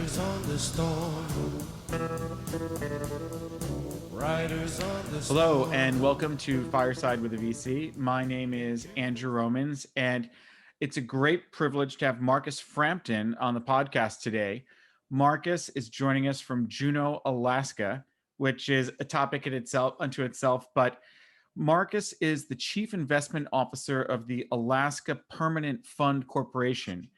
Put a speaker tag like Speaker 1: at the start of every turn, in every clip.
Speaker 1: Riders on the storm. Riders on the storm.
Speaker 2: Hello, and welcome to Fireside with a VC. My name is Andrew Romans, and it's a great privilege to have Marcus Frampton on the podcast today. Marcus is joining us from Juneau, Alaska, which is a topic in itself unto itself, but Marcus is the Chief Investment Officer of the Alaska Permanent Fund Corporation,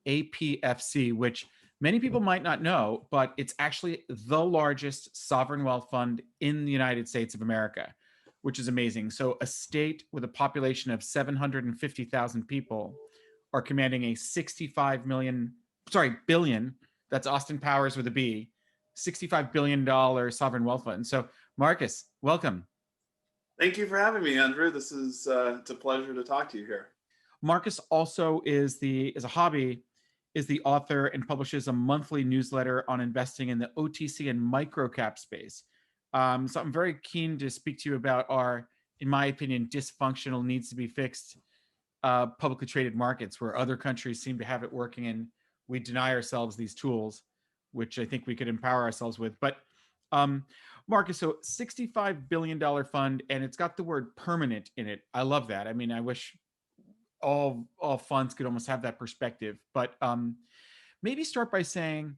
Speaker 2: APFC, which many people might not know, but it's actually the largest sovereign wealth fund in the United States of America, which is amazing. So a state with a population of 750,000 people are commanding a billion, that's Austin Powers with a B, $65 billion sovereign wealth fund. So Marcus, welcome.
Speaker 3: Thank you for having me, Andrew. This is it's a pleasure to talk to you here.
Speaker 2: Marcus also is the author and publishes a monthly newsletter on investing in the OTC and microcap space. So I'm very keen to speak to you about our, in my opinion, dysfunctional, needs to be fixed publicly traded markets where other countries seem to have it working and we deny ourselves these tools, which I think we could empower ourselves with. But Marcus, so $65 billion fund, and it's got the word permanent in it. I love that. I mean, I wish all funds could almost have that perspective, but maybe start by saying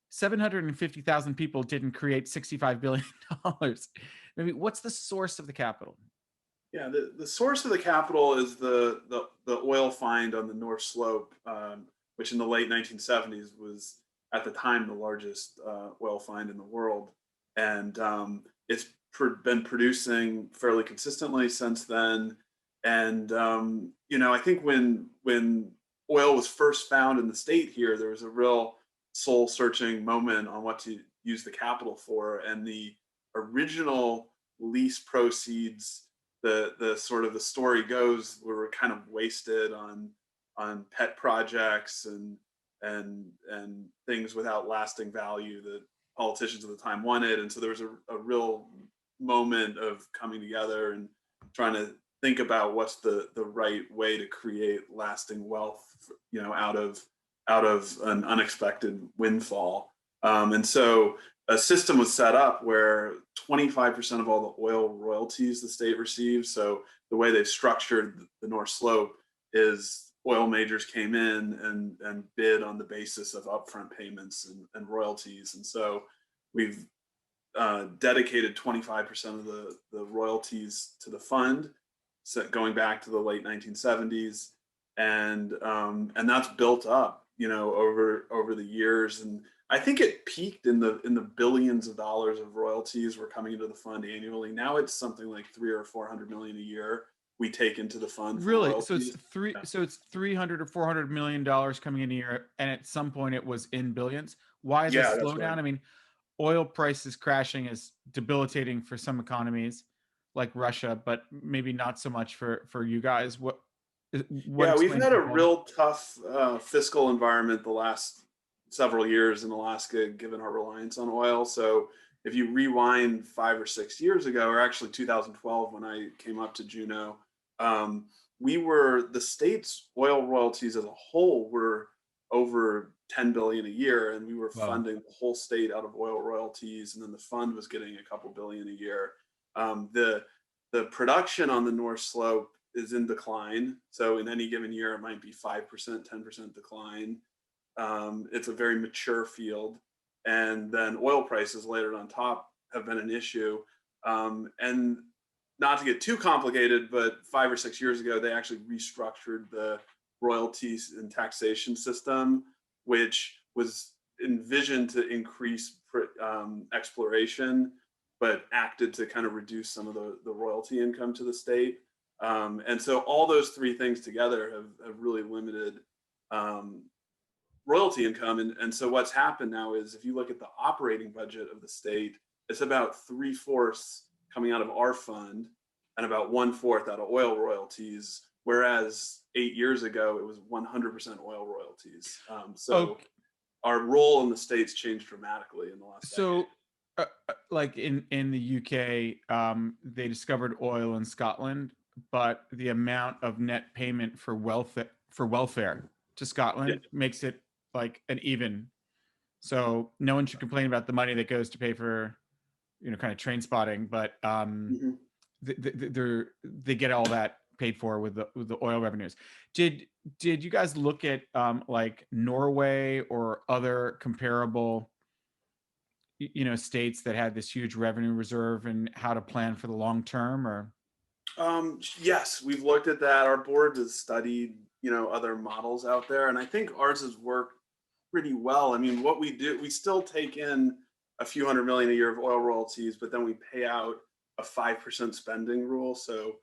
Speaker 2: 750,000 people didn't create $65 billion. Maybe what's the source of the capital?
Speaker 3: Yeah, the source of the capital is the oil find on the North Slope, which in the late 1970s was at the time the largest oil find in the world. And it's been producing fairly consistently since then. And I think when oil was first found in the state here, there was a real soul-searching moment on what to use the capital for. And the original lease proceeds, the sort of the story goes, were kind of wasted on pet projects and things without lasting value that politicians at the time wanted. And so there was a real moment of coming together and trying to think about what's the right way to create lasting wealth, out of an unexpected windfall. And so a system was set up where 25% of all the oil royalties the state receives. So the way they've structured the North Slope is oil majors came in and bid on the basis of upfront payments and royalties. And so we've dedicated 25% of the royalties to the fund, going back to the late 1970s, and that's built up, over the years. And I think it peaked in the billions of dollars of royalties were coming into the fund annually. Now it's something like $300 or $400 million a year we take into the fund.
Speaker 2: Really? So it's it's $300 or $400 million coming in a year, and at some point it was in billions. Why is this slowdown? Right. I mean, oil prices crashing is debilitating for some economies like Russia, but maybe not so much for you guys. What
Speaker 3: we've had a real tough fiscal environment the last several years in Alaska, given our reliance on oil. So if you rewind 5 or 6 years ago, or actually 2012, when I came up to Juneau, the state's oil royalties as a whole were over 10 billion a year, and we were funding the whole state out of oil royalties, and then the fund was getting a couple billion a year. The production on the North Slope is in decline. So in any given year, it might be 5%, 10% decline. It's a very mature field. And then oil prices layered on top have been an issue. And not to get too complicated, but 5 or 6 years ago, they actually restructured the royalties and taxation system, which was envisioned to increase exploration, but acted to kind of reduce some of the royalty income to the state. And so all those three things together have really limited royalty income. And so what's happened now is, if you look at the operating budget of the state, it's about 3/4 coming out of our fund and about 1/4 out of oil royalties, whereas 8 years ago, it was 100% oil royalties. Our role in the states changed dramatically in the last decade.
Speaker 2: Like in the UK, they discovered oil in Scotland, but the amount of net payment for welfare to Scotland makes it like an even So no one should complain about the money that goes to pay for, kind of train spotting, but
Speaker 3: Mhm.
Speaker 2: they get all that paid for with the oil revenues. Did you guys look at like Norway or other comparable states that had this huge revenue reserve and how to plan for the long term? Or
Speaker 3: Yes, we've looked at that. Our board has studied, other models out there, and I think ours has worked pretty well. I mean, what we do, we still take in a few hundred million a year of oil royalties, but then we pay out a 5% spending rule. So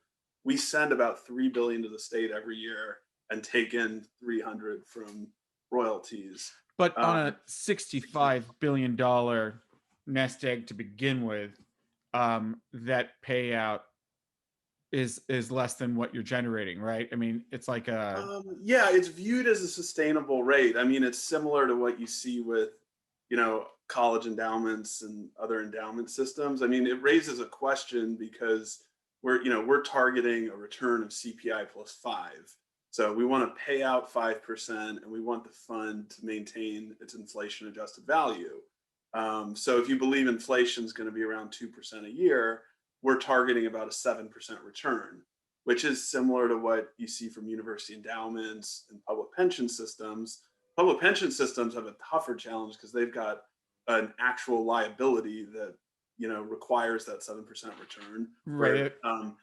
Speaker 3: we send about 3 billion to the state every year and take in 300 from royalties.
Speaker 2: but on
Speaker 3: Um,
Speaker 2: a $65 billion nest egg to begin with, that payout is less than what you're generating, right? I mean, it's like a
Speaker 3: yeah, it's viewed as a sustainable rate. I mean, it's similar to what you see with, college endowments and other endowment systems. I mean, it raises a question because we're targeting a return of CPI plus 5. So we want to pay out 5% and we want the fund to maintain its inflation adjusted value. So if you believe inflation is going to be around 2% a year, we're targeting about a 7% return, which is similar to what you see from university endowments and public pension systems. Public pension systems have a tougher challenge because they've got an actual liability that requires that 7% return. Where
Speaker 2: right.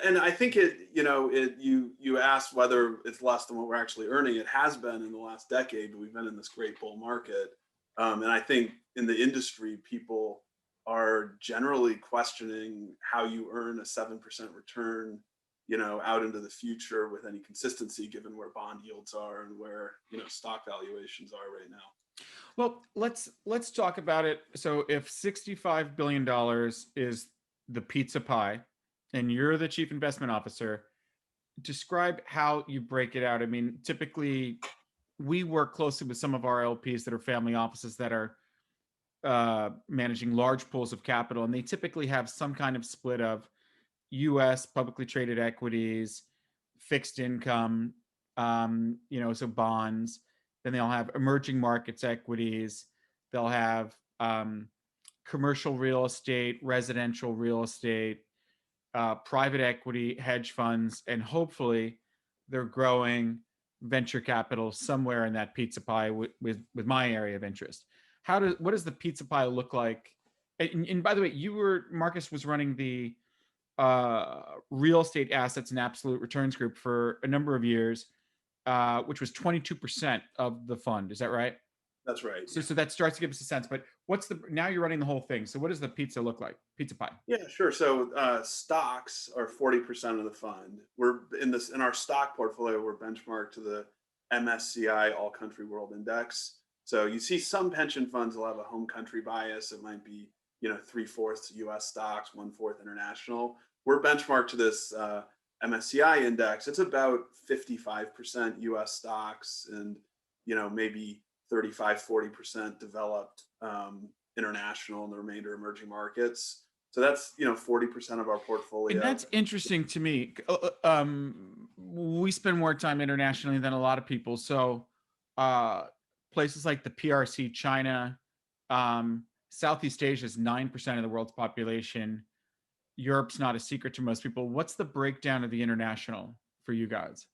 Speaker 3: and I think you asked whether it's less than what we're actually earning. It has been in the last decade, but we've been in this great bull market, and I think in the industry people are generally questioning how you earn a 7% return out into the future with any consistency, given where bond yields are and where stock valuations are right now.
Speaker 2: Well, let's talk about it. So if $65 billion is the pizza pie and you're the chief investment officer, describe how you break it out. I mean, typically we work closely with some of our LPs that are family offices that are managing large pools of capital, and they typically have some kind of split of US publicly traded equities, fixed income, so bonds. Then they'll have emerging markets equities. They'll have commercial real estate, residential real estate, private equity, hedge funds, and hopefully they're growing venture capital somewhere in that pizza pie with my area of interest. What does the pizza pie look like? And by the way, Marcus was running the real estate assets and absolute returns group for a number of years, which was 22% of the fund. Is that right?
Speaker 3: That's right.
Speaker 2: So that starts to give us a sense. But now you're running the whole thing. So what does the pizza look like? Pizza pie.
Speaker 3: Yeah, sure. So stocks are 40% of the fund. We're in our stock portfolio. We're benchmarked to the MSCI All Country World Index. So you see some pension funds will have a home country bias. It might be 3/4 U.S. stocks, 1/4 international. We're benchmarked to this MSCI index. It's about 55% U.S. stocks and maybe 35-40% developed international and the remainder emerging markets. So that's 40% of our portfolio.
Speaker 2: And that's interesting to me. We spend more time internationally than a lot of people. So places like the PRC, China, Southeast Asia is 9% of the world's population. Europe's not a secret to most people. What's the breakdown of the international for you guys?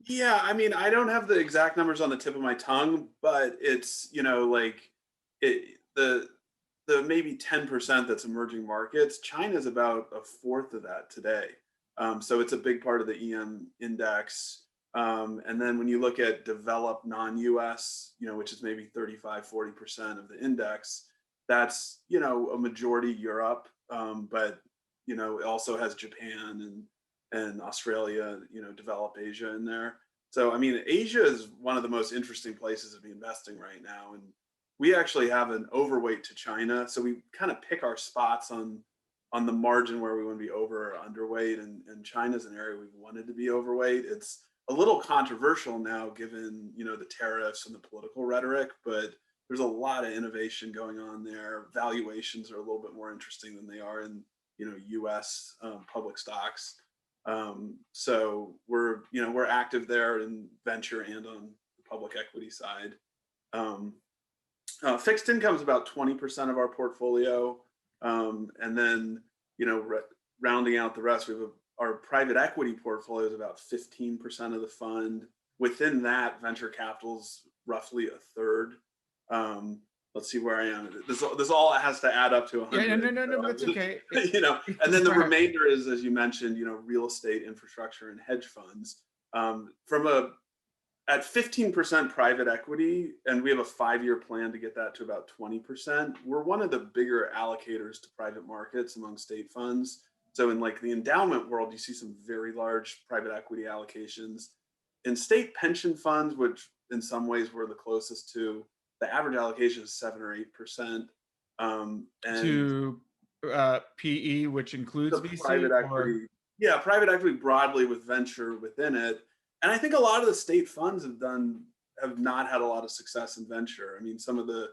Speaker 3: Yeah, I mean, I don't have the exact numbers on the tip of my tongue, but it's like the maybe 10% that's emerging markets. China's about a fourth of that today, so it's a big part of the EM index. And then when you look at developed non-US, which is maybe 35-40% of the index, that's a majority Europe, but it also has Japan and Australia, developed Asia in there. So, I mean, Asia is one of the most interesting places to be investing right now. And we actually have an overweight to China. So we kind of pick our spots on the margin where we want to be over or underweight. And China's an area we've wanted to be overweight. It's a little controversial now given, the tariffs and the political rhetoric, but there's a lot of innovation going on there. Valuations are a little bit more interesting than they are in, US public stocks. So we're active there in venture and on the public equity side. Fixed income is about 20% of our portfolio. And then, rounding out the rest, we have our private equity portfolio is about 15% of the fund. Within that, venture capital's roughly a third. Let's see where I am. This all has to add up to 100.
Speaker 2: Yeah, no, but that's okay.
Speaker 3: And then the remainder is, as you mentioned, real estate, infrastructure, and hedge funds. At 15% private equity, and we have a 5-year plan to get that to about 20%. We're one of the bigger allocators to private markets among state funds. So in like the endowment world, you see some very large private equity allocations. In state pension funds, which in some ways we're the closest to, the average allocation is 7 or 8%. And
Speaker 2: to PE, which includes VC,
Speaker 3: private equity, yeah, private equity broadly with venture within it. And I think a lot of the state funds have not had a lot of success in venture. I mean, some of the,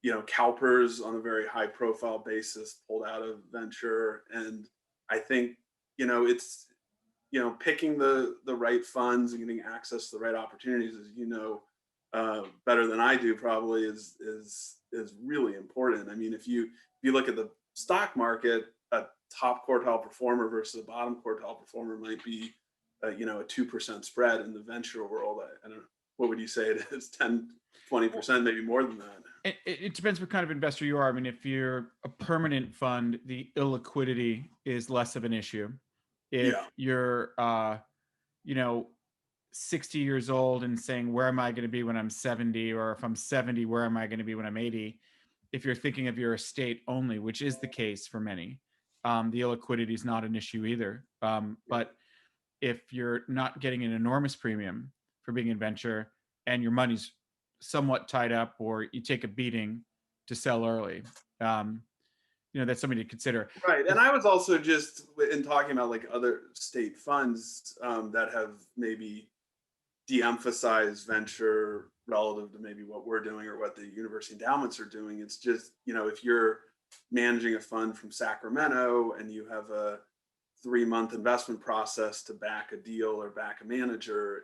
Speaker 3: CalPERS on a very high profile basis pulled out of venture. And I think, it's, picking the right funds and getting access to the right opportunities, as better than I do probably is really important. I mean, if you look at the stock market, a top quartile performer versus a bottom quartile performer might be a 2% spread. In the venture world, I don't know, what would you say it is? 10, 20%, maybe more than that.
Speaker 2: It depends what kind of investor you are. I mean, if you're a permanent fund, the illiquidity is less of an issue. If you're 60 years old and saying, where am I going to be when I'm 70? Or if I'm 70, where am I going to be when I'm 80? If you're thinking of your estate only, which is the case for many, the illiquidity is not an issue either. But if you're not getting an enormous premium for being in venture and your money's somewhat tied up, or you take a beating to sell early, that's something to consider.
Speaker 3: Right. And I was also just in talking about like other state funds that have maybe de-emphasized venture relative to maybe what we're doing or what the university endowments are doing. It's just, if you're managing a fund from Sacramento and you have a 3-month investment process to back a deal or back a manager,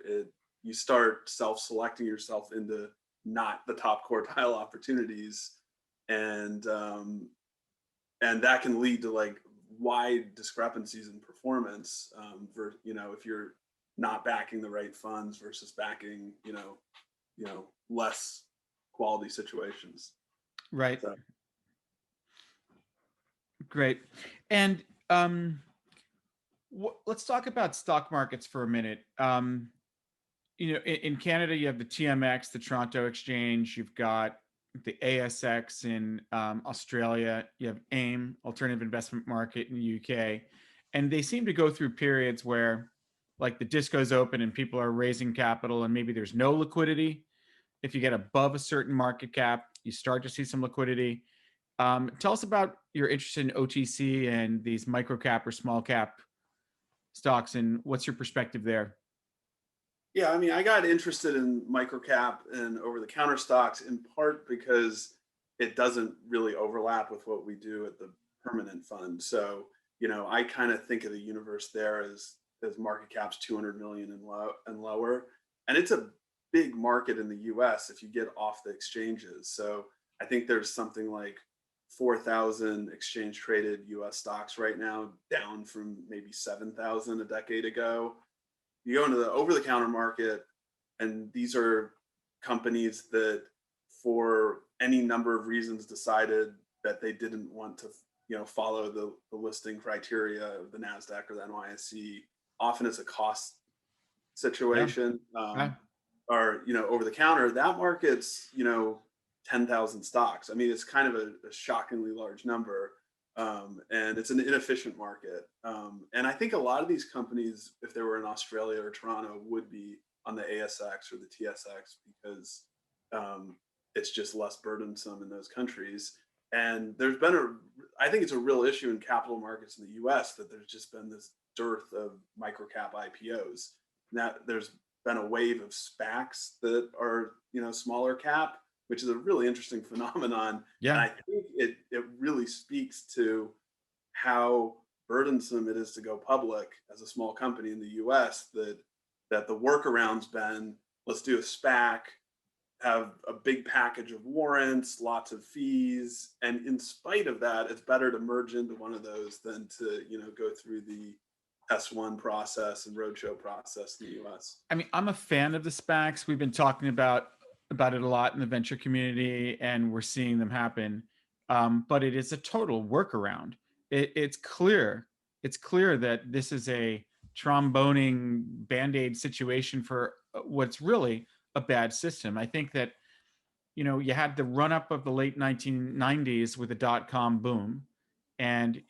Speaker 3: you start self-selecting yourself into not the top quartile opportunities, and that can lead to like wide discrepancies in performance. If you're not backing the right funds versus backing less quality situations.
Speaker 2: Right. So. Great. And let's talk about stock markets for a minute. In Canada, you have the TMX, the Toronto Exchange. You've got the ASX in Australia. You have AIM, Alternative Investment Market, in the UK. And they seem to go through periods where, like, the disco's open and people are raising capital and maybe there's no liquidity. If you get above a certain market cap, you start to see some liquidity. Tell us about your interest in OTC and these micro cap or small cap stocks, and what's your perspective there?
Speaker 3: Yeah, I mean, I got interested in microcap and over-the-counter stocks in part because it doesn't really overlap with what we do at the permanent fund. So, I kind of think of the universe there as market caps 200 million and lower. And it's a big market in the US if you get off the exchanges. So I think there's something like 4,000 exchange traded US stocks right now, down from maybe 7,000 a decade ago. You go into the over-the-counter market, and these are companies that, for any number of reasons, decided that they didn't want to, follow the listing criteria of the NASDAQ or the NYSE. Often it's a cost situation. Or over-the-counter, that market's 10,000 stocks. I mean, it's kind of a shockingly large number. And it's an inefficient market. And I think a lot of these companies, if they were in Australia or Toronto, would be on the ASX or the TSX because it's just less burdensome in those countries. And there's been I think it's a real issue in capital markets in the US that there's just been this dearth of microcap IPOs. Now there's been a wave of SPACs that are, smaller cap, which is a really interesting phenomenon.
Speaker 2: Yeah.
Speaker 3: And I think it really speaks to how burdensome it is to go public as a small company in the US, that the workaround's been, let's do a SPAC, have a big package of warrants, lots of fees, and in spite of that, it's better to merge into one of those than to, go through the S1 process and roadshow process in the US.
Speaker 2: I mean, I'm a fan of the SPACs. We've been talking about it a lot in the venture community, and we're seeing them happen. But it is a total workaround. It's clear. It's clear that this is a tromboning band-aid situation for what's really a bad system. I think that you had the run up of the late 1990s with the dot-com boom, and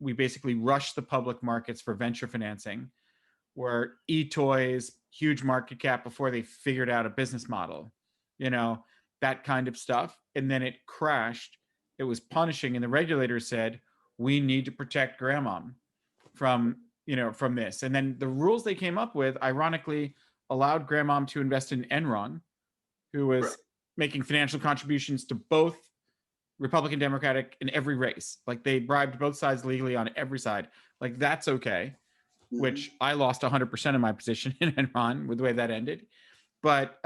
Speaker 2: we basically rushed the public markets for venture financing, where e-toys, huge market cap before they figured out a business model, that kind of stuff. And then it crashed. It was punishing. And the regulators said, we need to protect grandmom from this. And then the rules they came up with, ironically, allowed grandmom to invest in Enron, who was
Speaker 3: Right.
Speaker 2: making financial contributions to both Republican, Democratic in every race. Like they bribed both sides legally on every side. Like that's okay. Which I lost 100% of my position in Enron with the way that ended. But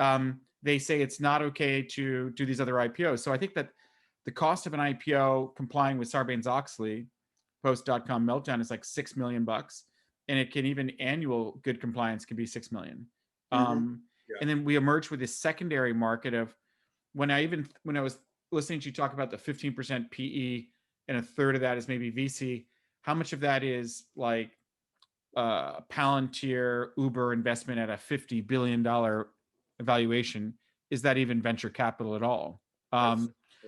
Speaker 2: they say it's not okay to do these other IPOs. So I think that the cost of an IPO complying with Sarbanes-Oxley post.com meltdown is like $6 million. And it can even annual good compliance can be $6 million.
Speaker 3: Yeah.
Speaker 2: And then we emerged with this secondary market of when I was listening to you talk about the 15% PE and a third of that is maybe VC, how much of that is like Palantir, Uber investment at a $50 billion valuation? Is that even venture capital at all?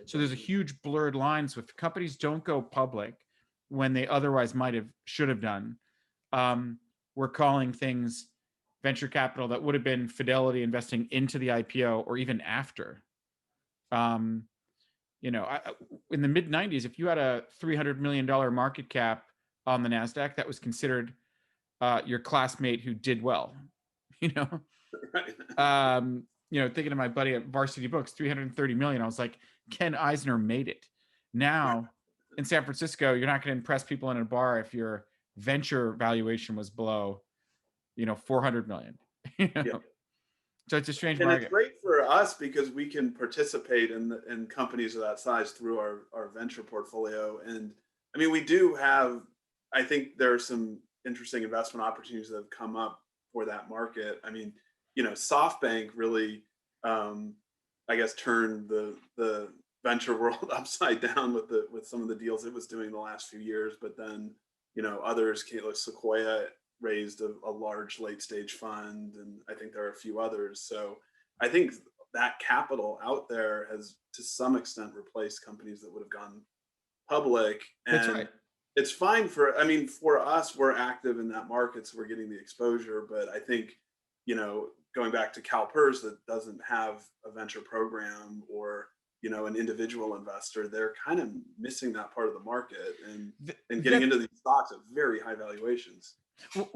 Speaker 2: So there's a huge blurred lines with companies don't go public when they otherwise should have done. We're calling things venture capital that would have been Fidelity investing into the IPO or even after. In the mid 90s, if you had a $300 million market cap on the NASDAQ, that was considered your classmate who did well,
Speaker 3: Right.
Speaker 2: Thinking of my buddy at Varsity Books, 330 million. I was like, Ken Eisner made it. Now in San Francisco, you're not going to impress people in a bar if your venture valuation was below, 400 million.
Speaker 3: Yeah.
Speaker 2: So it's a strange
Speaker 3: And
Speaker 2: market.
Speaker 3: it's great for us because we can participate in companies of that size through our venture portfolio. And I mean, we do have, I think there are some interesting investment opportunities that have come up for that market. I mean, SoftBank really, I guess, turned the venture world upside down with some of the deals it was doing the last few years. But then, others, like Sequoia raised a large late stage fund, and I think there are a few others. So I think that capital out there has to some extent replaced companies that would have gone public. And
Speaker 2: That's right.
Speaker 3: it's fine for us, we're active in that market, so we're getting the exposure. But I think, going back to CalPERS that doesn't have a venture program or an individual investor, they're kind of missing that part of the market and getting into these stocks at very high valuations.
Speaker 2: Well,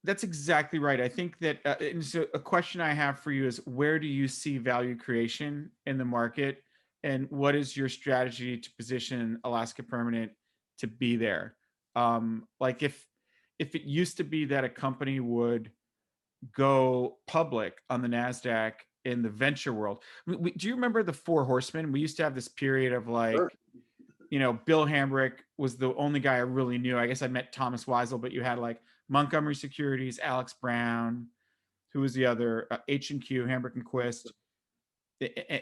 Speaker 2: that's exactly right. I think that and so a question I have for you is, where do you see value creation in the market, and what is your strategy to position Alaska Permanent to be there? Like if it used to be that a company would go public on the NASDAQ in the venture world, do you remember the Four Horsemen? We used to have this period of like,
Speaker 3: Sure.
Speaker 2: Bill Hambrick was the only guy I really knew. I guess I met Thomas Weisel, but you had like Montgomery Securities, Alex Brown, who was the other, H&Q, Hambrick and Quist,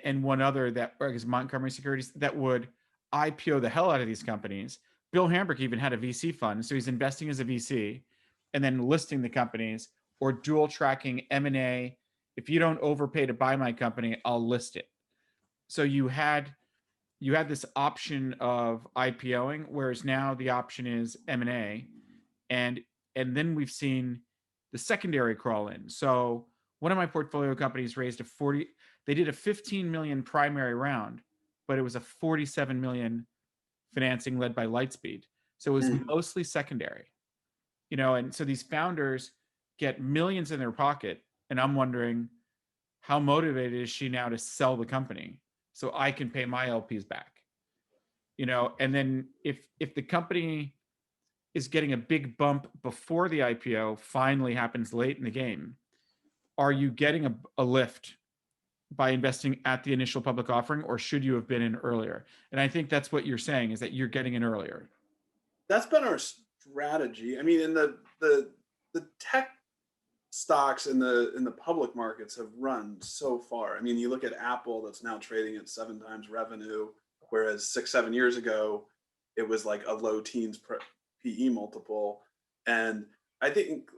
Speaker 2: and one other that, I guess Montgomery Securities, that would IPO the hell out of these companies. Bill Hambrick even had a VC fund, so he's investing as a VC and then listing the companies or dual tracking M&A. If you don't overpay to buy my company, I'll list it. So you had this option of IPOing, whereas now the option is M&A, and then we've seen the secondary crawl in. So one of my portfolio companies raised they did a 15 million primary round, but it was a 47 million financing led by Lightspeed. So it was mostly secondary, and so these founders get millions in their pocket, and I'm wondering, how motivated is she now to sell the company so I can pay my LPs back? And then if the company is getting a big bump before the IPO finally happens late in the game, are you getting a lift by investing at the initial public offering, or should you have been in earlier? And I think that's what you're saying, is that you're getting in earlier.
Speaker 3: That's been our strategy. I mean, in the tech stocks in the public markets have run so far. I mean, you look at Apple, that's now trading at 7 times revenue, whereas 6-7 years ago it was like a low teens PE multiple. And I think,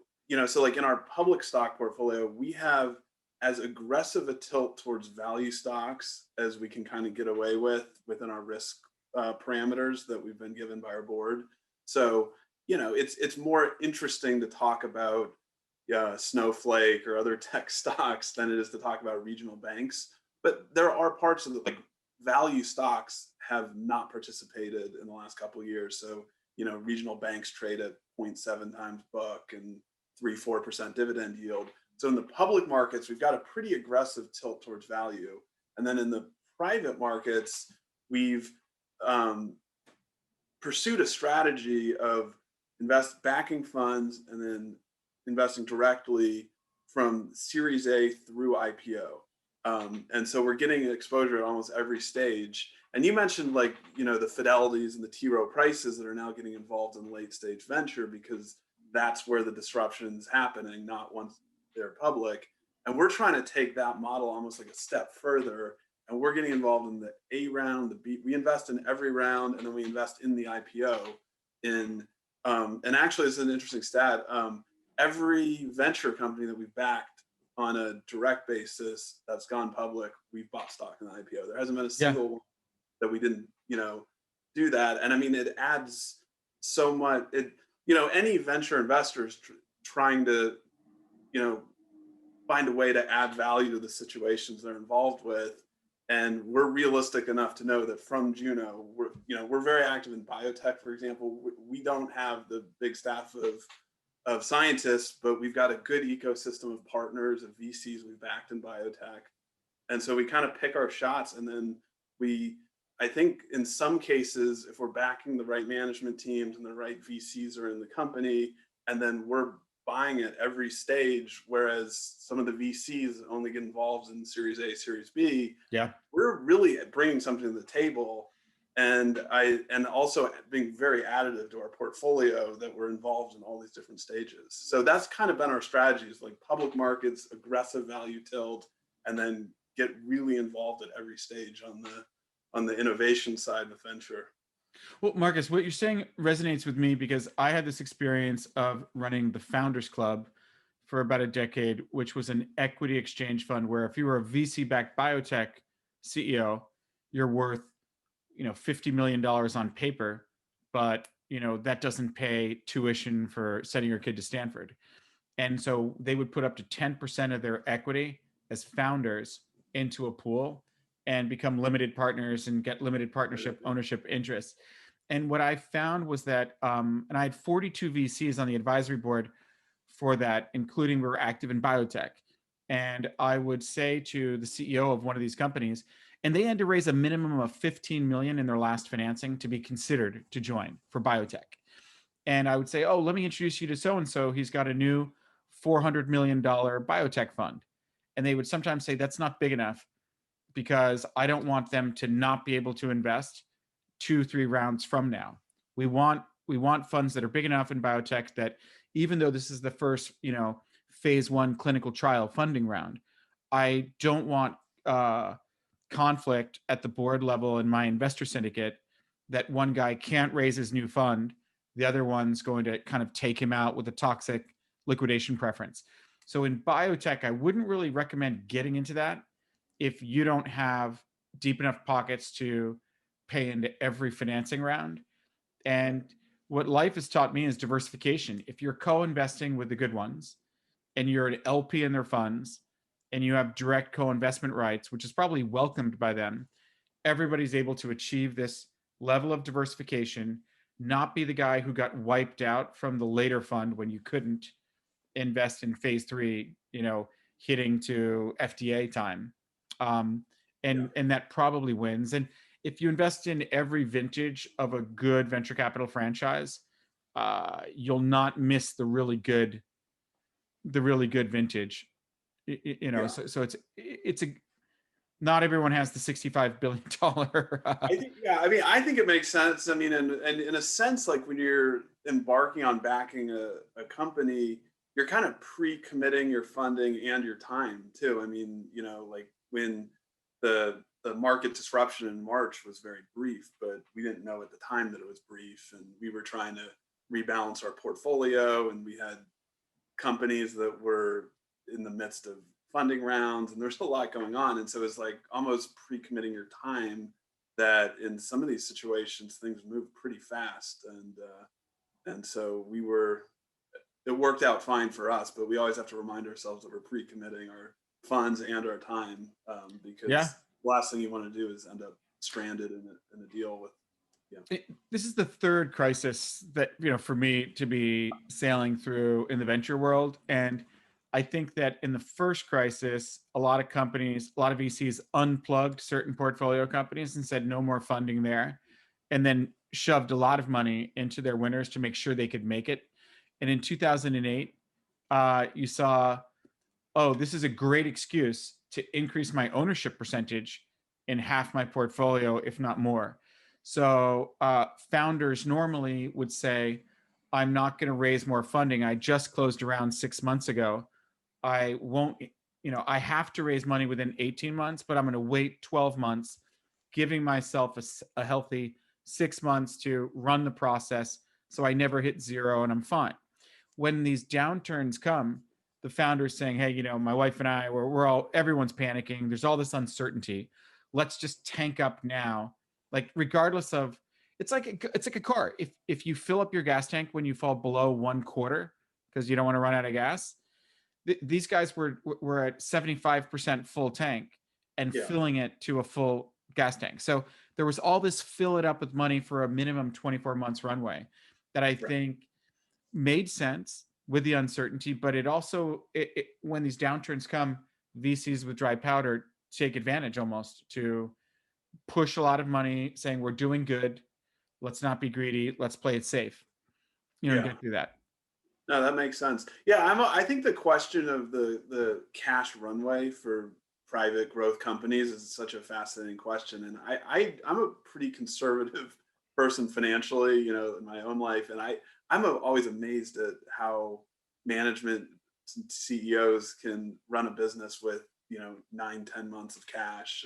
Speaker 3: so like in our public stock portfolio, we have as aggressive a tilt towards value stocks as we can kind of get away with within our risk parameters that we've been given by our board. So, it's more interesting to talk about Snowflake or other tech stocks than it is to talk about regional banks. But there are parts of the like value stocks have not participated in the last couple of years. So, regional banks trade at 0.7 times book and 3-4% dividend yield. So in the public markets, we've got a pretty aggressive tilt towards value. And then in the private markets, we've pursued a strategy of backing funds and then investing directly from Series A through IPO. And so we're getting exposure at almost every stage. And you mentioned like, the Fidelities and the T. Rowe Prices that are now getting involved in late stage venture, because that's where the disruption is happening, not once they're public. And we're trying to take that model almost like a step further. And we're getting involved in the A round, the B. We invest in every round, and then we invest in the IPO. And actually, it's an interesting stat. Every venture company that we've backed on a direct basis that's gone public, we've bought stock in the IPO. There hasn't been a single one that we didn't, do that. And I mean, it adds so much. Any venture investors trying to, find a way to add value to the situations they're involved with. And we're realistic enough to know that from Juno, we're very active in biotech, for example. We don't have the big staff of scientists, but we've got a good ecosystem of partners, of VCs we've backed in biotech. And so we kind of pick our shots. And then I think in some cases, if we're backing the right management teams and the right VCs are in the company, and then we're buying at every stage, whereas some of the VCs only get involved in Series A, Series B.
Speaker 2: Yeah,
Speaker 3: we're really bringing something to the table, and also being very additive to our portfolio that we're involved in all these different stages. So that's kind of been our strategies, like public markets, aggressive value tilt, and then get really involved at every stage on the innovation side of venture.
Speaker 2: Well, Marcus, what you're saying resonates with me, because I had this experience of running the Founders Club for about a decade, which was an equity exchange fund where if you were a VC-backed biotech CEO, you're worth, $50 million on paper, but, that doesn't pay tuition for sending your kid to Stanford. And so they would put up to 10% of their equity as founders into a pool and become limited partners and get limited partnership ownership interests. And what I found was that, and I had 42 VCs on the advisory board for that, including we were active in biotech. And I would say to the CEO of one of these companies, and they had to raise a minimum of 15 million in their last financing to be considered to join for biotech. And I would say, oh, let me introduce you to so-and-so. He's got a new $400 million biotech fund. And they would sometimes say, that's not big enough, because I don't want them to not be able to invest 2-3 rounds from now. We want funds that are big enough in biotech that even though this is the first, phase 1 clinical trial funding round, I don't want conflict at the board level in my investor syndicate that one guy can't raise his new fund, the other one's going to kind of take him out with a toxic liquidation preference. So in biotech, I wouldn't really recommend getting into that if you don't have deep enough pockets to pay into every financing round. And what life has taught me is diversification. If you're co-investing with the good ones and you're an LP in their funds and you have direct co-investment rights, which is probably welcomed by them, everybody's able to achieve this level of diversification, not be the guy who got wiped out from the later fund when you couldn't invest in phase 3, hitting to FDA time. And that probably wins. And if you invest in every vintage of a good venture capital franchise, you'll not miss the really good vintage. So not everyone has the $65 billion.
Speaker 3: I think it makes sense. I mean, and in a sense, like when you're embarking on backing a company, you're kind of pre-committing your funding and your time too. I mean, like when the market disruption in March was very brief, but we didn't know at the time that it was brief, and we were trying to rebalance our portfolio, and we had companies that were in the midst of funding rounds, and there's a lot going on. And so it's like almost pre-committing your time, that in some of these situations things move pretty fast. And so it worked out fine for us, but we always have to remind ourselves that we're pre-committing our funds and our time, because
Speaker 2: Yeah.
Speaker 3: the last thing you want to do is end up stranded in a deal with.
Speaker 2: This is the third crisis that, for me to be sailing through in the venture world. And I think that in the first crisis, a lot of companies, a lot of VCs unplugged certain portfolio companies and said no more funding there, and then shoved a lot of money into their winners to make sure they could make it. And in 2008, you saw, oh, this is a great excuse to increase my ownership percentage in half my portfolio, if not more. So founders normally would say, I'm not going to raise more funding. I just closed around 6 months ago. I won't, I have to raise money within 18 months, but I'm going to wait 12 months, giving myself a healthy 6 months to run the process so I never hit zero and I'm fine. When these downturns come, the founders saying, hey, my wife and I, everyone's panicking. There's all this uncertainty. Let's just tank up now. Like, regardless of, it's like a car. If you fill up your gas tank when you fall below 1/4 because you don't want to run out of gas, these guys were at 75% full tank and filling it to a full gas tank. So there was all this fill it up with money for a minimum 24 months runway that I think made sense with the uncertainty. But it also, when these downturns come, VCs with dry powder take advantage almost to push a lot of money, saying we're doing good, let's not be greedy, let's play it safe, and get through that.
Speaker 3: No, that makes sense. Yeah, I think the question of the cash runway for private growth companies is such a fascinating question, and I'm a pretty conservative person financially, in my own life, and I'm always amazed at how management CEOs can run a business with 9-10 months of cash,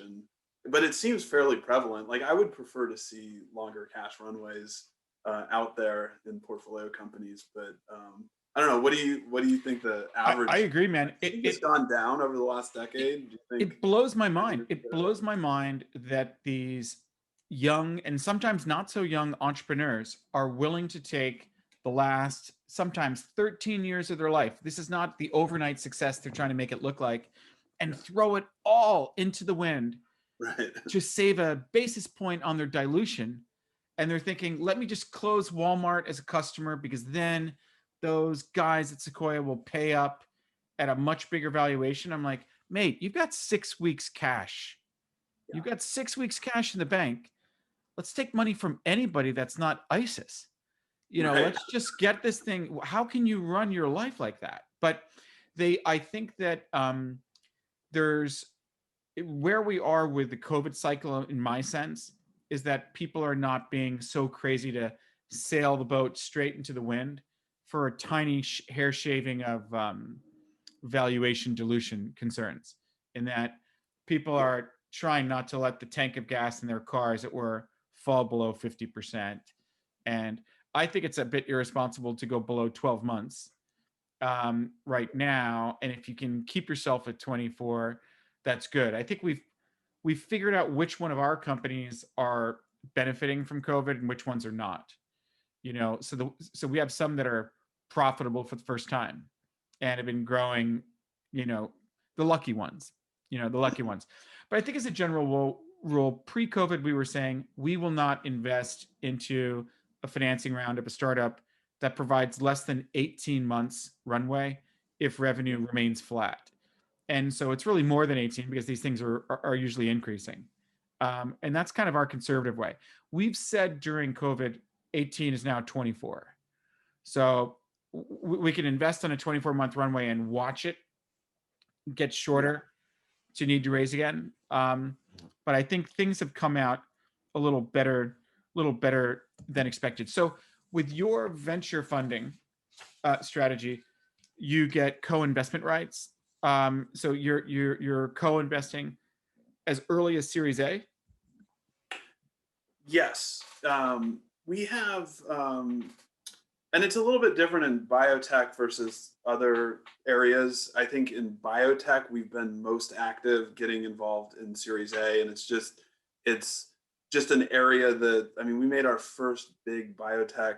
Speaker 3: but it seems fairly prevalent. Like, I would prefer to see longer cash runways out there in portfolio companies, but I don't know. What do you think the average?
Speaker 2: I agree, man.
Speaker 3: It's gone down over the last decade. Do you think
Speaker 2: it blows my mind. It blows my mind that these young and sometimes not so young entrepreneurs are willing to take the last sometimes 13 years of their life. This is not the overnight success they're trying to make it look like, and throw it all into the wind,
Speaker 3: right,
Speaker 2: to save a basis point on their dilution. And they're thinking, let me just close Walmart as a customer, because then those guys at Sequoia will pay up at a much bigger valuation. I'm like, mate, you've got 6 weeks cash. Yeah. You've got 6 weeks cash in the bank. Let's take money from anybody that's not ISIS. Right. Let's just get this thing. How can you run your life like that? But I think that there's where we are with the COVID cycle, in my sense, is that people are not being so crazy to sail the boat straight into the wind for a tiny hair shaving of valuation dilution concerns, in that people are trying not to let the tank of gas in their cars that were fall below 50%. And I think it's a bit irresponsible to go below 12 months right now. And if you can keep yourself at 24, that's good. I think we've figured out which one of our companies are benefiting from COVID and which ones are not. So we have some that are profitable for the first time and have been growing, the lucky ones. But I think as a general rule, pre-COVID, we were saying we will not invest into a financing round of a startup that provides less than 18 months runway if revenue remains flat. And so it's really more than 18, because these things are usually increasing. And that's kind of our conservative way. We've said during COVID, 18 is now 24. So we can invest on a 24-month runway and watch it get shorter, to need to raise again. But I think things have come out a little better than expected. So with your venture funding strategy, you get co-investment rights. So you're co-investing as early as Series A.
Speaker 3: Yes, we have, and it's a little bit different in biotech versus other areas. I think in biotech, we've been most active getting involved in Series A, and it's just an area that, I mean, we made our first big biotech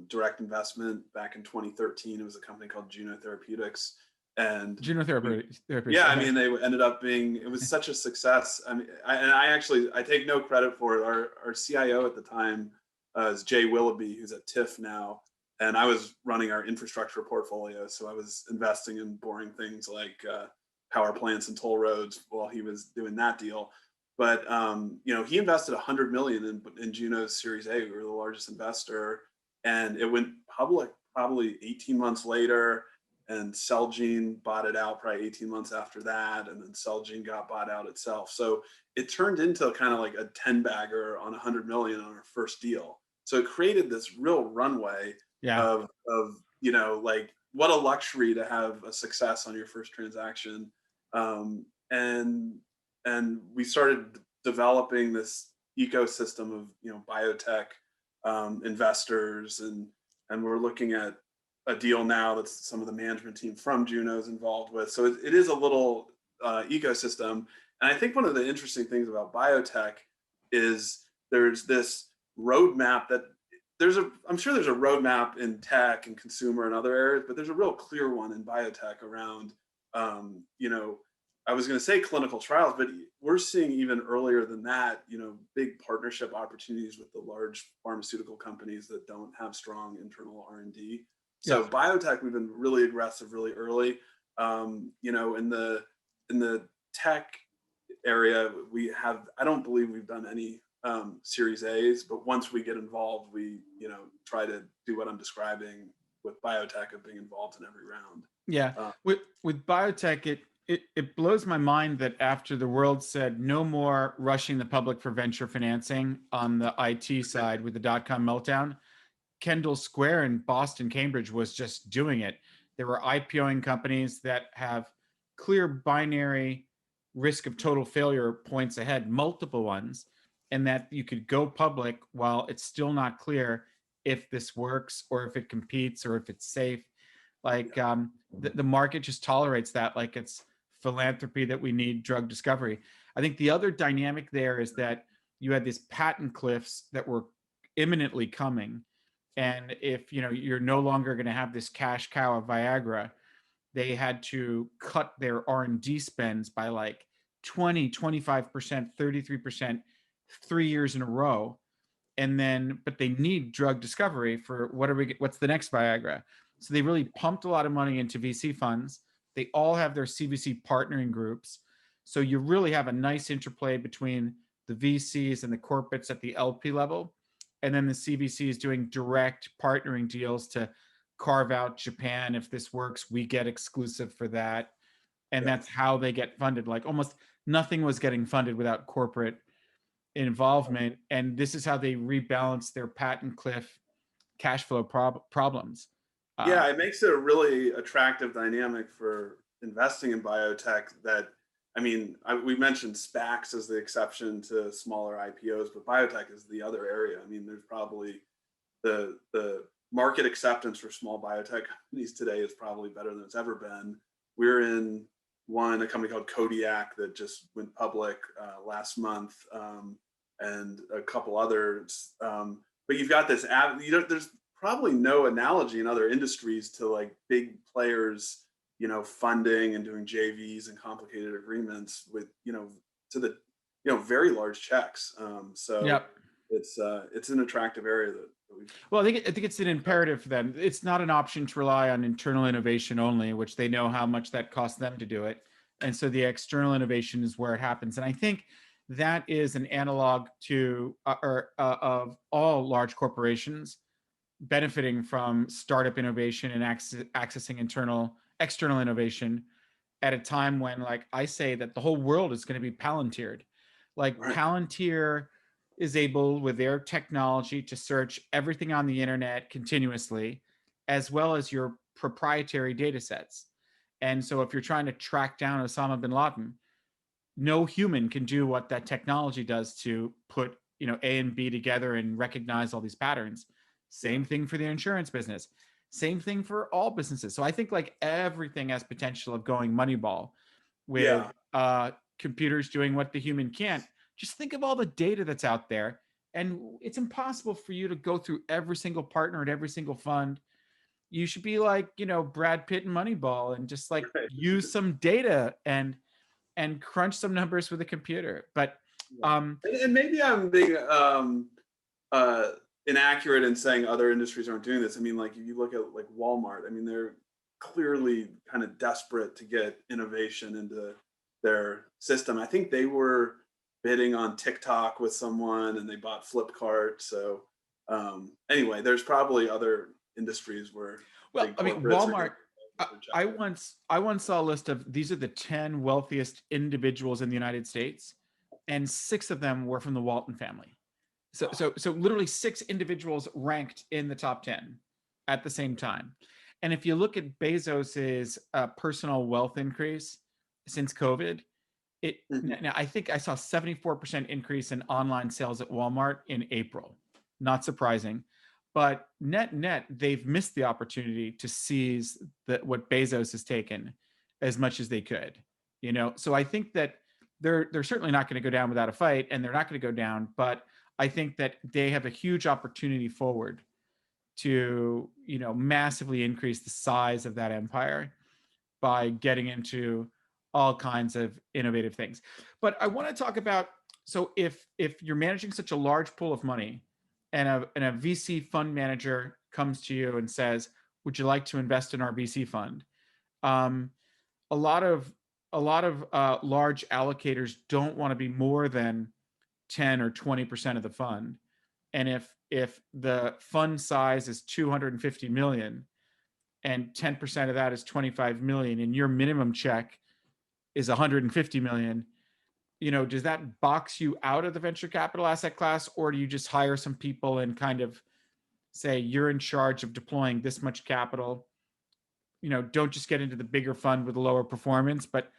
Speaker 3: direct investment back in 2013. It was a company called Juno Therapeutics. And
Speaker 2: Juno Therapeutics.
Speaker 3: yeah, I mean, they ended up being, it was such a success. I mean, I take no credit for it. Our CIO at the time is Jay Willoughby, who's at TIFF now. And I was running our infrastructure portfolio. So I was investing in boring things like power plants and toll roads while he was doing that deal. But he invested $100 million in Juno's Series A. We were the largest investor, and it went public probably 18 months later. And Celgene bought it out probably 18 months after that, and then Celgene got bought out itself. So it turned into kind of like a 10 bagger on 100 million on our first deal. So it created this real runway of like, what a luxury to have a success on your first transaction. And we started developing this ecosystem of biotech investors, and we're looking at a deal now that some of the management team from Juno is involved with. So it is a little ecosystem. And I think one of the interesting things about biotech is there's this roadmap that I'm sure there's a roadmap in tech and consumer and other areas, but there's a real clear one in biotech around, I was going to say clinical trials, but we're seeing even earlier than that, big partnership opportunities with the large pharmaceutical companies that don't have strong internal R&D. So biotech, we've been really aggressive, really early. In the tech area, I don't believe we've done any Series A's, but once we get involved, we try to do what I'm describing with biotech of being involved in every round.
Speaker 2: Yeah, with biotech, it blows my mind that after the world said no more rushing the public for venture financing on the IT side with the .com meltdown, Kendall Square in Boston, Cambridge was just doing it. There were IPOing companies that have clear binary risk of total failure points ahead, multiple ones, and that you could go public while it's still not clear if this works or if it competes or if it's safe. Like the market just tolerates that like it's philanthropy that we need drug discovery. I think the other dynamic there is that you had these patent cliffs that were imminently coming. And if you're no longer going to have this cash cow of Viagra, they had to cut their R&D spends by like 20, 25%, 33%, 3 years in a row. And then, but they need drug discovery for what's the next Viagra? So they really pumped a lot of money into VC funds. They all have their CVC partnering groups. So you really have a nice interplay between the VCs and the corporates at the LP level. And then the CVC is doing direct partnering deals to carve out Japan. If this works, we get exclusive for that. And that's how they get funded. Like almost nothing was getting funded without corporate involvement. And this is how they rebalance their patent cliff cash flow problems.
Speaker 3: Yeah, it makes it a really attractive dynamic for investing in biotech that, we mentioned SPACs as the exception to smaller IPOs, but biotech is the other area. There's probably the market acceptance for small biotech companies today is probably better than it's ever been. We're in a company called Kodiak that just went public last month, and a couple others. But you've got this, there's probably no analogy in other industries to like big players funding and doing JVs and complicated agreements with, to the, very large checks. It's an attractive area that
Speaker 2: well, I think it's an imperative for them. It's not an option to rely on internal innovation only, which they know how much that costs them to do it. And so the external innovation is where it happens. And I think that is an analog to of all large corporations benefiting from startup innovation and accessing external innovation at a time when, like, I say that the whole world is going to be Palantired. Like,
Speaker 3: Right.
Speaker 2: Palantir is able, with their technology, to search everything on the internet continuously, as well as your proprietary data sets. And so if you're trying to track down Osama bin Laden, no human can do what that technology does to put, A and B together and recognize all these patterns. Same thing for the insurance business. Same thing for all businesses. So I think like everything has potential of going Moneyball, with computers doing what the human can't. Just think of all the data that's out there, and it's impossible for you to go through every single partner at every single fund. You should be like, Brad Pitt and Moneyball, and just like
Speaker 3: Right.
Speaker 2: use some data and crunch some numbers with a computer. But
Speaker 3: and maybe I'm being uh, inaccurate in saying other industries aren't doing this. I mean, like if you look at like Walmart, I mean, they're clearly kind of desperate to get innovation into their system. I think they were bidding on TikTok with someone and they bought Flipkart. So anyway, there's probably other industries where
Speaker 2: well,
Speaker 3: big
Speaker 2: I mean,
Speaker 3: corporates are
Speaker 2: Walmart. I once saw a list of, these are the 10 wealthiest individuals in the United States, and 6 of them were from the Walton family. So literally 6 individuals ranked in the top 10 at the same time. And if you look at Bezos's personal wealth increase since COVID, now I think I saw 74% increase in online sales at Walmart in April. Not surprising, but net, they've missed the opportunity to seize what Bezos has taken as much as they could. So I think that they're certainly not going to go down without a fight, and they're not going to go down. But I think that they have a huge opportunity forward to, massively increase the size of that empire by getting into all kinds of innovative things. But I want to talk about, so if you're managing such a large pool of money, and a VC fund manager comes to you and says, "Would you like to invest in our VC fund?" A lot of large allocators don't want to be more than 10 or 20% of the fund. And if the fund size is 250 million, and 10% of that is 25 million, and your minimum check is 150 million, does that box you out of the venture capital asset class? Or do you just hire some people and kind of say, you're in charge of deploying this much capital? Don't just get into the bigger fund with a lower performance. But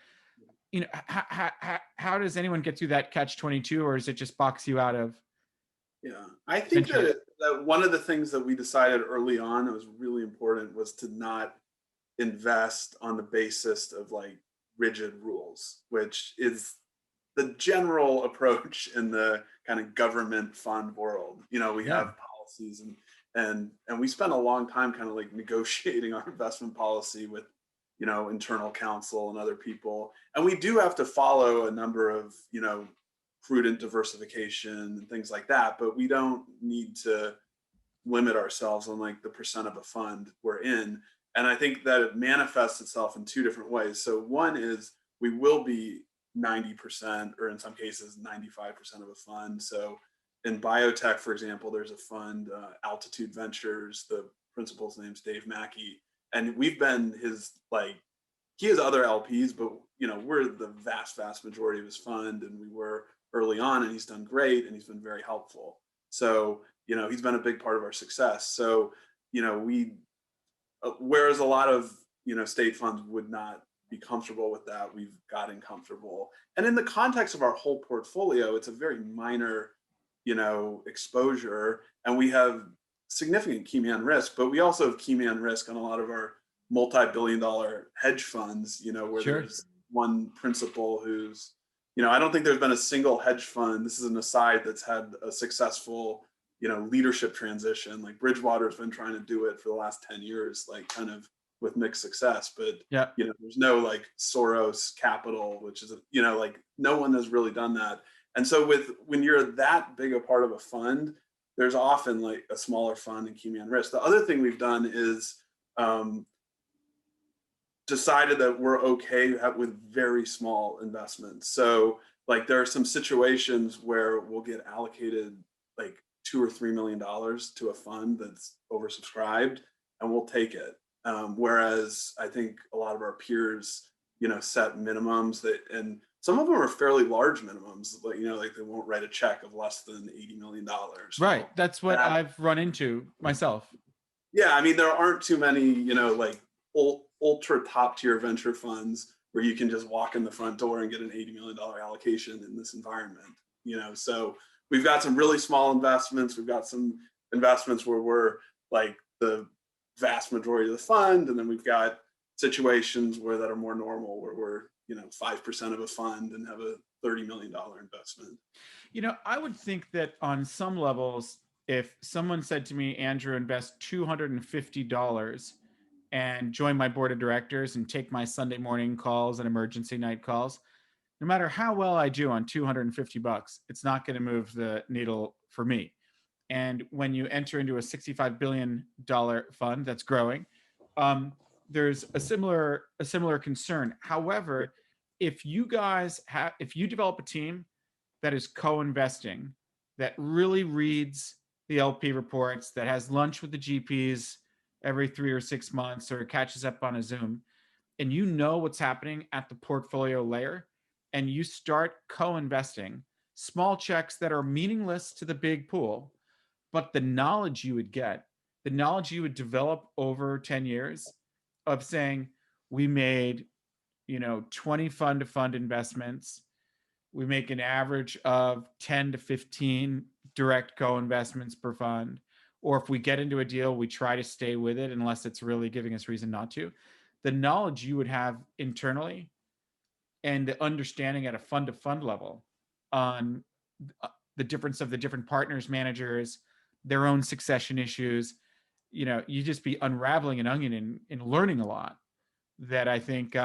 Speaker 2: how does anyone get through that catch-22, or does it just box you out of?
Speaker 3: Yeah, I think
Speaker 2: venture?
Speaker 3: that one of the things that we decided early on that was really important was to not invest on the basis of like rigid rules, which is the general approach in the kind of government fund world. We have policies, and we spent a long time kind of like negotiating our investment policy with internal counsel and other people, and we do have to follow a number of prudent diversification and things like that, but we don't need to limit ourselves on like the percent of a fund we're in. And I think that it manifests itself in 2 different ways. So one is we will be 90%, or in some cases 95% of a fund. So in biotech, for example, there's a fund, Altitude Ventures. The principal's name's Dave Mackey, and we've been he has other LPs, but we're the vast majority of his fund, and we were early on, and he's done great, and he's been very helpful. So he's been a big part of our success. So we whereas a lot of state funds would not be comfortable with that, we've gotten comfortable. And in the context of our whole portfolio, it's a very minor exposure, and we have significant key man risk, but we also have key man risk on a lot of our multi-billion-dollar hedge funds, where
Speaker 2: Sure.
Speaker 3: there's one principal who's I don't think there's been a single hedge fund, this is an aside, that's had a successful leadership transition. Like Bridgewater's been trying to do it for the last 10 years, like kind of with mixed success. But there's no like Soros capital, which is like no one has really done that. And so when you're that big a part of a fund, there's often like a smaller fund and key man risk. The other thing we've done is decided that we're okay with very small investments. So like there are some situations where we'll get allocated like $2 or $3 million to a fund that's oversubscribed, and we'll take it. Whereas I think a lot of our peers set minimums and some of them are fairly large minimums, like, like they won't write a check of less than $80 million.
Speaker 2: Right.
Speaker 3: Well,
Speaker 2: That's what I've run into myself.
Speaker 3: yeah, I mean, there aren't too many, like ultra top tier venture funds where you can just walk in the front door and get an $80 million allocation in this environment. So we've got some really small investments. We've got some investments where we're like the vast majority of the fund, and then we've got situations where that are more normal, where we're 5% of a fund and have a $30 million investment.
Speaker 2: I would think that on some levels, if someone said to me, Andrew, invest $250 and join my board of directors and take my Sunday morning calls and emergency night calls, no matter how well I do on $250, it's not going to move the needle for me. And when you enter into a $65 billion fund that's growing, there's a similar concern. However, if you develop a team that is co-investing, that really reads the LP reports, that has lunch with the GPs every 3 or 6 months, or catches up on a Zoom, and you know what's happening at the portfolio layer, and you start co-investing small checks that are meaningless to the big pool, but the knowledge you would get, the knowledge you would develop over 10 years of saying, we made 20 fund to fund investments, we make an average of 10 to 15 direct co-investments per fund, or if we get into a deal, we try to stay with it unless it's really giving us reason not to. The knowledge you would have internally and the understanding at a fund to fund level on the difference of the different partners, managers, their own succession issues, you just be unraveling an onion and learning a lot, that I think,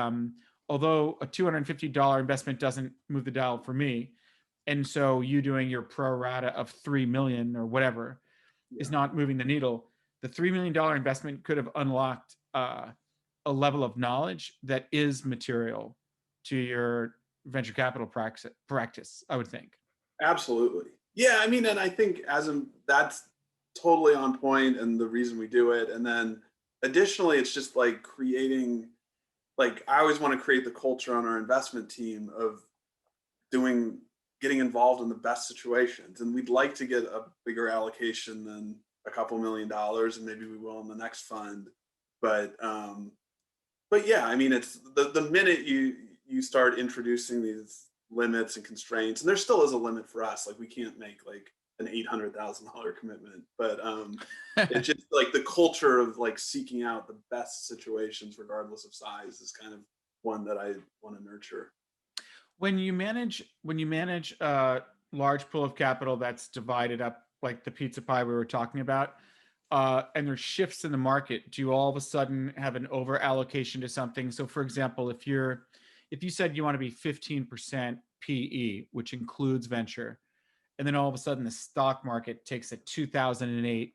Speaker 2: although a $250 investment doesn't move the dial for me, and so you doing your pro rata of 3 million or whatever is not moving the needle, the $3 million investment could have unlocked a level of knowledge that is material to your venture capital practice, I would think.
Speaker 3: Absolutely. Yeah, I mean, and I think that's totally on point and the reason we do it. And then additionally, it's just like creating, like, I always want to create the culture on our investment team of getting involved in the best situations. And we'd like to get a bigger allocation than a couple $1 million, and maybe we will in the next fund. But yeah, I mean, it's the minute you start introducing these limits and constraints, and there still is a limit for us. Like, we can't make like an $800,000 commitment, but it's just like the culture of like seeking out the best situations regardless of size is kind of one that I want to nurture.
Speaker 2: When you manage a large pool of capital that's divided up like the pizza pie we were talking about, and there's shifts in the market, do you all of a sudden have an over allocation to something? So for example, if you said you want to be 15% PE, which includes venture, and then all of a sudden the stock market takes a 2008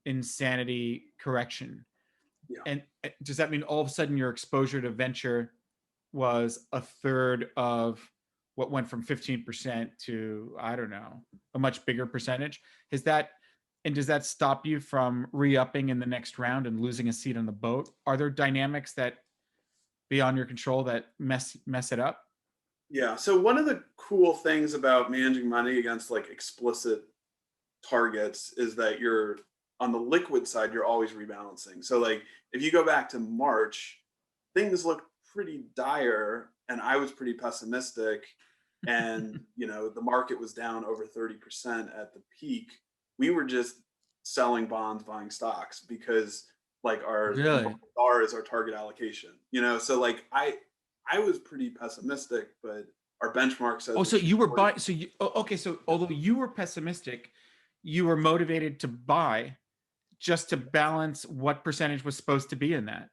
Speaker 2: insanity correction.
Speaker 3: Yeah.
Speaker 2: And does that mean all of a sudden your exposure to venture was a third of what went from 15% to, I don't know, a much bigger percentage? Does that stop you from re-upping in the next round and losing a seat on the boat? Are there dynamics that beyond your control that mess it up?
Speaker 3: Yeah. So one of the cool things about managing money against like explicit targets is that you're on the liquid side, you're always rebalancing. So like if you go back to March, things looked pretty dire and I was pretty pessimistic, and the market was down over 30% at the peak. We were just selling bonds, buying stocks, because like our
Speaker 2: Really?
Speaker 3: R is our target allocation. So like I was pretty pessimistic, but our benchmark says.
Speaker 2: Oh, so you were buying. So okay. So although you were pessimistic, you were motivated to buy just to balance what percentage was supposed to be in that.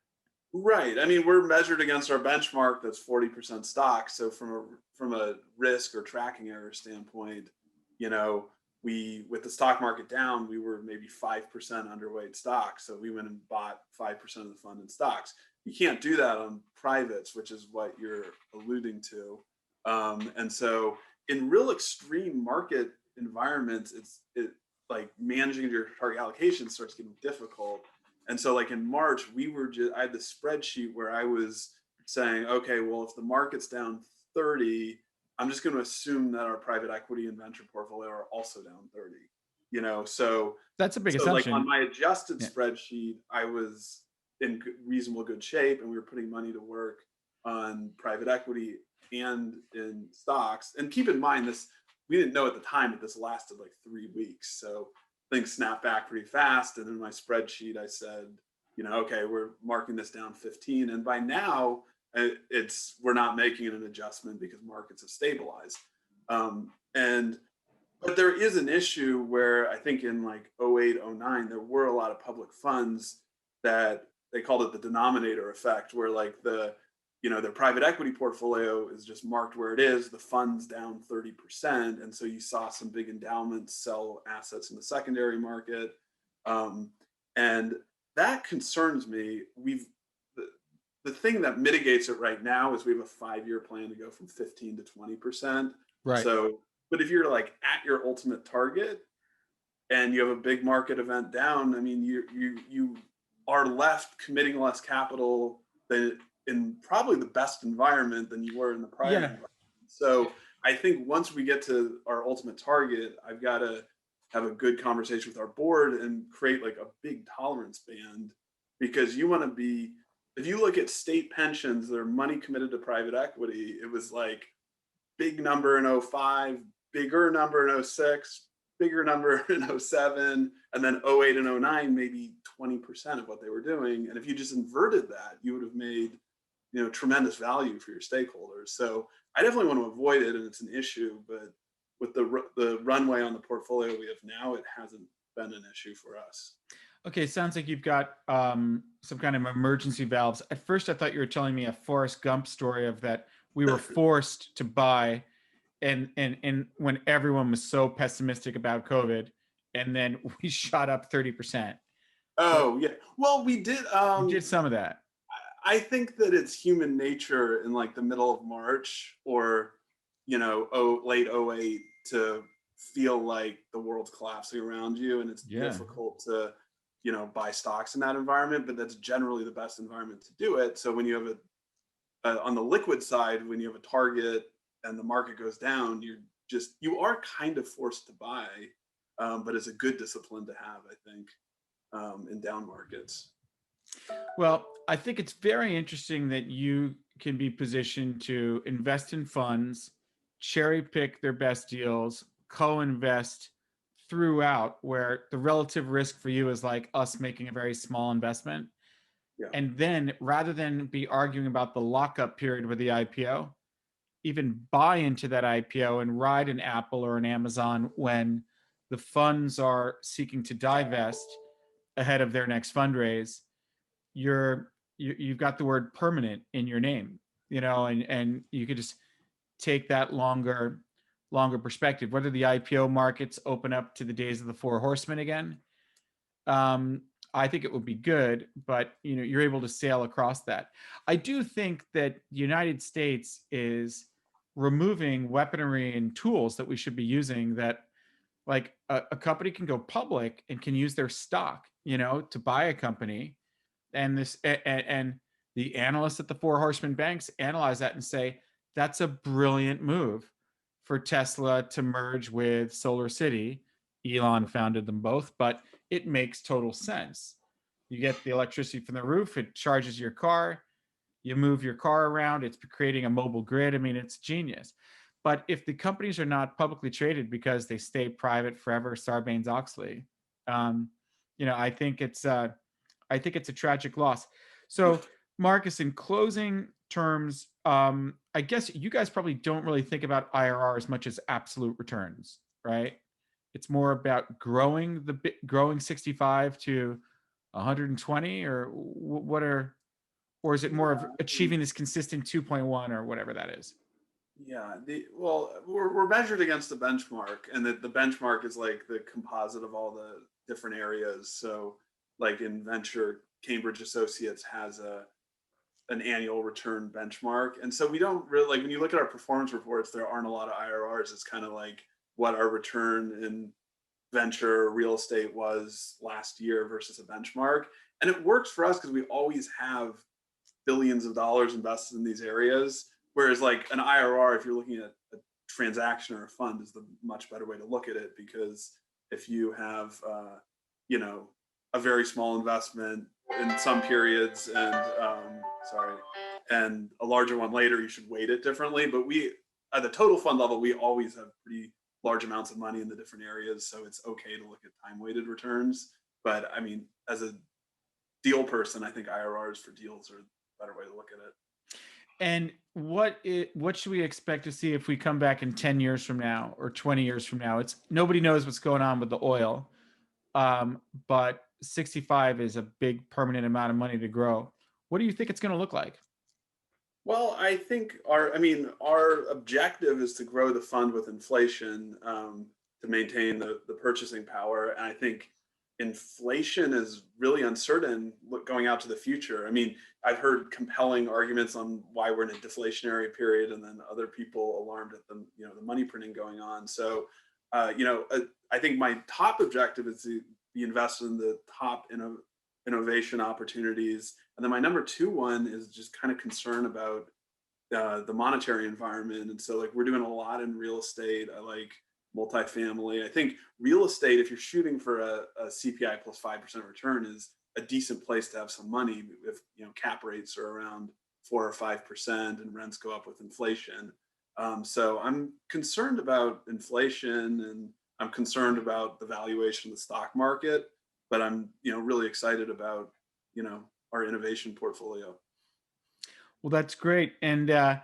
Speaker 3: Right. I mean, we're measured against our benchmark that's 40% stock. So from a risk or tracking error standpoint, with the stock market down, we were maybe 5% underweight stocks. So we went and bought 5% of the fund in stocks. You can't do that on privates, which is what you're alluding to. And so in real extreme market environments, it like managing your target allocation starts getting difficult. And so like in March, I had the spreadsheet where I was saying, okay, well, if the market's down 30, I'm just going to assume that our private equity and venture portfolio are also down 30. So
Speaker 2: That's a big
Speaker 3: like on
Speaker 2: assumption.
Speaker 3: my adjusted
Speaker 2: Yeah.
Speaker 3: spreadsheet, I was in reasonable good shape, and we were putting money to work on private equity and in stocks. And keep in mind, this, we didn't know at the time that this lasted like 3 weeks, so things snapped back pretty fast. And in my spreadsheet, I said, okay, we're marking this down 15, and by now we're not making an adjustment because markets have stabilized. And but there is an issue where I think in like 08, 09, there were a lot of public funds that they called it the denominator effect, where like their private equity portfolio is just marked where it is, the fund's down 30%. And so you saw some big endowments sell assets in the secondary market. And that concerns me. The thing that mitigates it right now is we have a 5-year plan to go from 15 to 20%.
Speaker 2: Right.
Speaker 3: So, but if you're like at your ultimate target and you have a big market event down, I mean, you are left committing less capital than in probably the best environment than you were in the prior environment. So I think once we get to our ultimate target, I've got to have a good conversation with our board and create like a big tolerance band, because you want to be, if you look at state pensions, their money committed to private equity, it was like big number in 05, bigger number in 06, bigger number in 07, and then 08 and 09, maybe 20% of what they were doing. And if you just inverted that, you would have made, tremendous value for your stakeholders. So I definitely want to avoid it, and it's an issue, but with the runway on the portfolio we have now, it hasn't been an issue for us.
Speaker 2: Okay, sounds like you've got some kind of emergency valves. At first, I thought you were telling me a Forrest Gump story of that we were forced to buy, and when everyone was so pessimistic about COVID, and then we shot up 30%.
Speaker 3: Oh yeah, well we did.
Speaker 2: We did some of that.
Speaker 3: I think that it's human nature in like the middle of March or late 08 to feel like the world's collapsing around you, and it's difficult to buy stocks in that environment, but that's generally the best environment to do it. So when you have on the liquid side, when you have a target and the market goes down, you are kind of forced to buy, but it's a good discipline to have, I think, in down markets.
Speaker 2: Well, I think it's very interesting that you can be positioned to invest in funds, cherry pick their best deals, co-invest throughout, where the relative risk for you is like us making a very small investment.
Speaker 3: Yeah.
Speaker 2: And then rather than be arguing about the lockup period with the IPO, even buy into that IPO and ride an Apple or an Amazon when the funds are seeking to divest ahead of their next fundraise. You've got the word permanent in your name, and you could just take that longer perspective. Whether the IPO markets open up to the days of the four horsemen again, I think it would be good, but you're able to sail across that. I do think that the United States is removing weaponry and tools that we should be using, that like a company can go public and can use their stock, to buy a company. And the analysts at the Four Horsemen banks analyze that and say, that's a brilliant move for Tesla to merge with Solar City. Elon founded them both, but it makes total sense. You get the electricity from the roof, it charges your car, you move your car around, it's creating a mobile grid. I mean, it's genius. But if the companies are not publicly traded because they stay private forever, Sarbanes-Oxley, I think it's a tragic loss. So, Marcus, in closing terms, I guess you guys probably don't really think about IRR as much as absolute returns, right? It's more about growing 65 to 120, or or is it more of achieving this consistent 2.1 or whatever that is?
Speaker 3: Yeah, we're measured against the benchmark, and the benchmark is like the composite of all the different areas. So like in venture, Cambridge Associates has an annual return benchmark. And so we don't really, like when you look at our performance reports, there aren't a lot of IRRs. It's kind of like what our return in venture real estate was last year versus a benchmark. And it works for us because we always have billions of dollars invested in these areas. Whereas like an IRR, if you're looking at a transaction or a fund, is the much better way to look at it, because if you have, you know, a very small investment in some periods and and a larger one later, you should weight it differently. But we, at the total fund level, we always have pretty large amounts of money in the different areas, so it's okay to look at time weighted returns. But I mean, as a deal person, I think IRRs for deals are a better way to look at it.
Speaker 2: And what should we expect to see if we come back in 10 years from now or 20 years from now? It's nobody knows what's going on with the oil, but 65 is a big permanent amount of money to grow. What do you think it's going to look like?
Speaker 3: Well, I think our objective is to grow the fund with inflation, to maintain the purchasing power. And I think inflation is really uncertain going out to the future. I mean, I've heard compelling arguments on why we're in a deflationary period, and then other people alarmed at the the money printing going on. So, I think my top objective is to be invested in the top innovation opportunities. And then my number two one is just kind of concern about the monetary environment. And so like we're doing a lot in real estate. I like multifamily. I think real estate, if you're shooting for a CPI plus 5% return, is a decent place to have some money if cap rates are around 4 or 5% and rents go up with inflation. So I'm concerned about inflation, and I'm concerned about the valuation of the stock market, but I'm really excited about our innovation portfolio.
Speaker 2: Well, that's great. And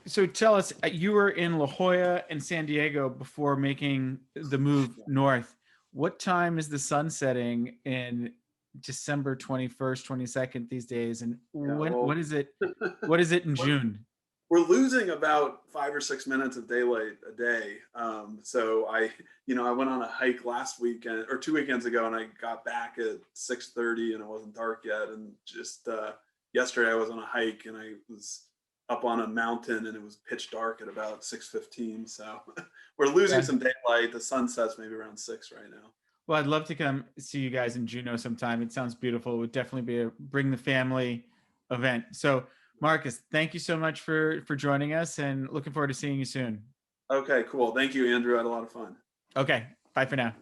Speaker 2: so tell us, you were in La Jolla and San Diego before making the move north. What time is the sun setting in December 21st, 22nd these days? And what is it? What is it in June?
Speaker 3: We're losing about 5 or 6 minutes of daylight a day. So I went on a hike last weekend or 2 weekends ago, and I got back at 6:30 and it wasn't dark yet. And just yesterday I was on a hike and I was up on a mountain and it was pitch dark at about 6:15. So we're losing some daylight. The sun sets maybe around 6 right now.
Speaker 2: Well, I'd love to come see you guys in Juneau sometime. It sounds beautiful. It would definitely be a bring the family event. So Marcus, thank you so much for joining us, and looking forward to seeing you soon.
Speaker 3: Okay, cool. Thank you, Andrew. I had a lot of fun.
Speaker 2: Okay, bye for now.